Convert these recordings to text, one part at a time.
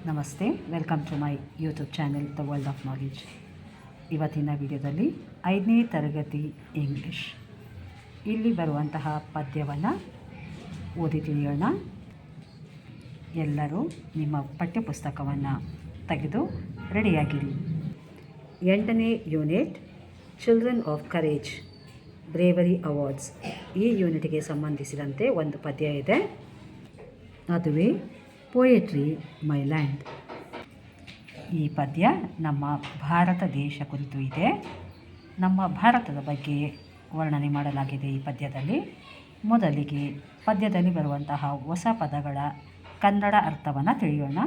ನಮಸ್ತೆ, welcome to my YouTube channel the world of knowledge. ಇವತ್ತಿನ ವಿಡಿಯೋದಲ್ಲಿ 5ನೇ ತರಗತಿ ಇಂಗ್ಲೀಷ್ ಇಲ್ಲಿ ಬರುವಂತಹ ಪದ್ಯವನ್ನು ಓದಿ ತಿಳಿಯೋಣ. ಎಲ್ಲರೂ ನಿಮ್ಮ ಪಠ್ಯಪುಸ್ತಕವನ್ನು ತೆಗೆದು ರೆಡಿಯಾಗಿರಿ. 8ನೇ unit children of courage bravery awards. ಈ ಯೂನಿಟ್ಗೆ ಸಂಬಂಧಿಸಿದಂತೆ ಒಂದು ಪದ್ಯ ಇದೆ, ಅದುವೇ ಪೋಯೆಟ್ರಿ ಮೈ ಲ್ಯಾಂಡ್. ಈ ಪದ್ಯ ನಮ್ಮ ಭಾರತ ದೇಶ ಕುರಿತು ಇದೆ. ನಮ್ಮ ಭಾರತದ ಬಗ್ಗೆ ವರ್ಣನೆ ಮಾಡಲಾಗಿದೆ ಈ ಪದ್ಯದಲ್ಲಿ. ಮೊದಲಿಗೆ ಪದ್ಯದಲ್ಲಿ ಬರುವಂತಹ ಹೊಸ ಪದಗಳ ಕನ್ನಡ ಅರ್ಥವನ್ನು ತಿಳಿಯೋಣ.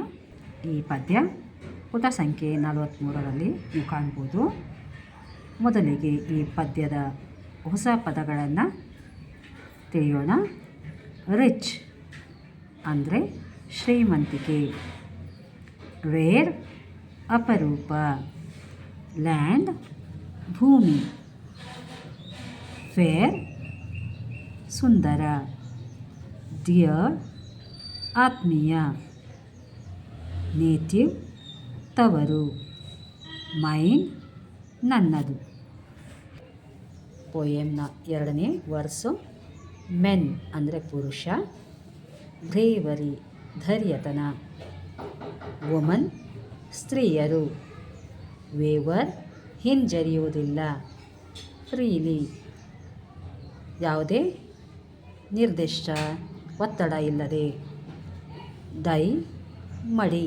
ಈ ಪದ್ಯ ಪುಟ ಸಂಖ್ಯೆ 43ರಲ್ಲಿ ನೀವು ಕಾಣ್ಬೋದು. ಮೊದಲಿಗೆ ಈ ಪದ್ಯದ ಹೊಸ ಪದಗಳನ್ನು ತಿಳಿಯೋಣ. ರಿಚ್ ಅಂದರೆ ಶ್ರೀಮಂತಿಕೆ, ರೇರ್ ಅಪರೂಪ, ಲ್ಯಾಂಡ್ ಭೂಮಿ, ಫೇರ್ ಸುಂದರ, ಡಿಯರ್ ಆತ್ಮೀಯ, ನೇಟಿವ್ ತವರು, ಮೈನ್ ನನ್ನದು. ಪೋಯಮ್ನ 2ನೇ ವರ್ಸು. ಮೆನ್ ಅಂದರೆ ಪುರುಷ, ಬ್ರೇವರಿ ಧೈರ್ಯತನ, ವುಮನ್ ಸ್ತ್ರೀಯರು, ವೇವರ್ ಹಿಂಜರಿಯುವುದಿಲ್ಲ, ಫ್ರೀಲಿ ಯಾವುದೇ ನಿರ್ದಿಷ್ಟ ಒತ್ತಡ ಇಲ್ಲದೆ, ಡೈ ಮಡಿ,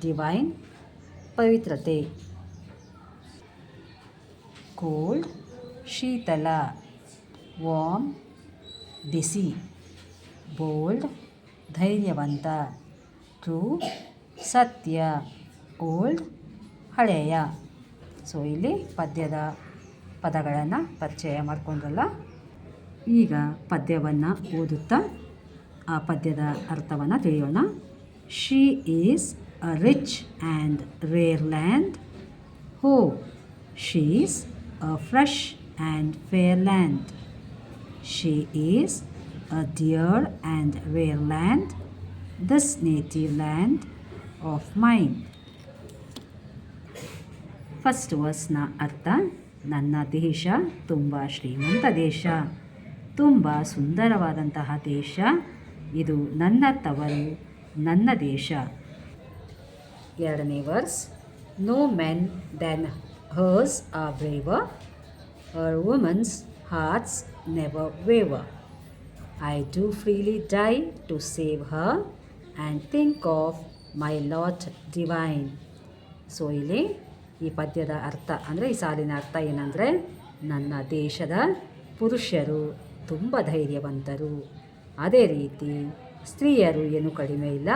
ಡಿವೈನ್ ಪವಿತ್ರತೆ, ಕೋಲ್ಡ್ ಶೀತಲ, ವಾರ್ಮ್ ಬಿಸಿ, ಬೋಲ್ಡ್ ಧೈರ್ಯವಂತ, ಟ್ರೂ ಸತ್ಯ, ಓಲ್ಡ್ ಹಳೆಯ. ಸೊ ಇಲ್ಲಿ ಪದ್ಯದ ಪದಗಳನ್ನು ಪರಿಚಯ ಮಾಡಿಕೊಂಡ್ರಲ್ಲ. ಈಗ ಪದ್ಯವನ್ನು ಓದುತ್ತಾ ಆ ಪದ್ಯದ ಅರ್ಥವನ್ನು ತಿಳಿಯೋಣ. She is a rich and rare land. Oh she is a fresh and fair land. She is a dear and rare land, this native land of mine. First ವರ್ಸ್ನ ಅರ್ಥ: ನನ್ನ ದೇಶ ತುಂಬ ಶ್ರೀಮಂತ ದೇಶ, ತುಂಬ ಸುಂದರವಾದಂತಹ ದೇಶ, ಇದು ನನ್ನ ತವರು, ನನ್ನ ದೇಶ. 2ನೇ verse. No men than hers are braver, her women's hearts never waver. I do freely die to save her and think of my lot divine. So ಇಲ್ಲಿ ಈ ಪದ್ಯದ ಅರ್ಥ ಅಂದರೆ ಈ ಸಾಲಿನ ಅರ್ಥ ಏನಂದರೆ, ನನ್ನ ದೇಶದ ಪುರುಷರು ತುಂಬ ಧೈರ್ಯವಂತರು, ಅದೇ ರೀತಿ ಸ್ತ್ರೀಯರು ಏನು ಕಡಿಮೆ ಇಲ್ಲ,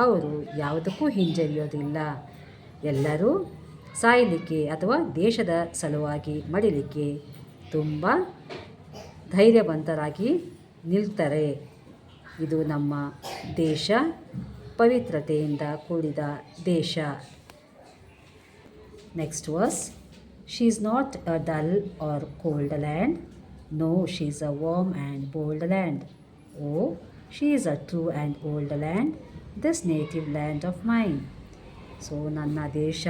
ಅವರು ಯಾವುದಕ್ಕೂ ಹಿಂಜರಿಯೋದಿಲ್ಲ, ಎಲ್ಲರೂ ಸಾಯಲಿಕ್ಕೆ ಅಥವಾ ದೇಶದ ಸಲುವಾಗಿ ಮಡಿಲಿಕ್ಕೆ ತುಂಬ ಧೈರ್ಯವಂತರಾಗಿ ನಿಲ್ತಾರೆ. ಇದು ನಮ್ಮ ದೇಶ, ಪವಿತ್ರತೆಯಿಂದ ಕೂಡಿದ ದೇಶ. Next verse. She is not a dull or cold land, no she is a warm and bold land. Oh she is a true and old land, this native land of mine. So ನನ್ನ ದೇಶ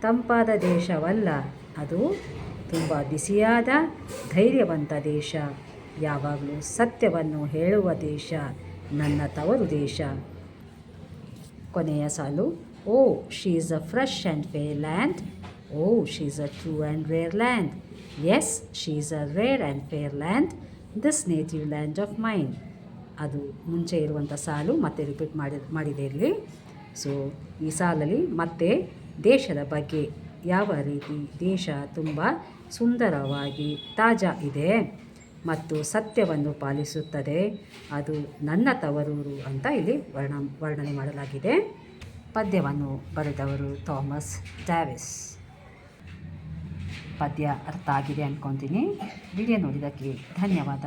ತಂಪಾದ ದೇಶವಲ್ಲ, ಅದು ತುಂಬ ಬಿಸಿಯಾದ ಧೈರ್ಯವಂತ ದೇಶ, ಯಾವಾಗಲೂ ಸತ್ಯವನ್ನು ಹೇಳುವ ದೇಶ, ನನ್ನ ತವರು ದೇಶ. ಕೊನೆಯ ಸಾಲು. Oh she is a fresh and fair land, oh she is a true and rare land, yes she is a rare and fair land, this native land of mine. ಅದು ಮುಂಚೆ ಇರುವಂಥ ಸಾಲು ಮತ್ತೆ ರಿಪೀಟ್ ಮಾಡಿದೆ ಇಲ್ಲಿ. ಸೊ ಈ ಸಾಲಲ್ಲಿ ಮತ್ತೆ ದೇಶದ ಬಗ್ಗೆ, ಯಾವ ರೀತಿ ದೇಶ ತುಂಬ ಸುಂದರವಾಗಿ ತಾಜಾ ಇದೆ ಮತ್ತು ಸತ್ಯವನ್ನು ಪಾಲಿಸುತ್ತದೆ, ಅದು ನನ್ನ ತವರೂರು ಅಂತ ಇಲ್ಲಿ ವರ್ಣನೆ ಮಾಡಲಾಗಿದೆ. ಪದ್ಯವನ್ನು ಬರೆದವರು ಥಾಮಸ್ ಡೇವಿಸ್. ಪದ್ಯ ಅರ್ಥ ಆಗಿದೆ ಅಂದ್ಕೊತೀನಿ. ವಿಡಿಯೋ ನೋಡಿದ್ದಕ್ಕೆ ಧನ್ಯವಾದ.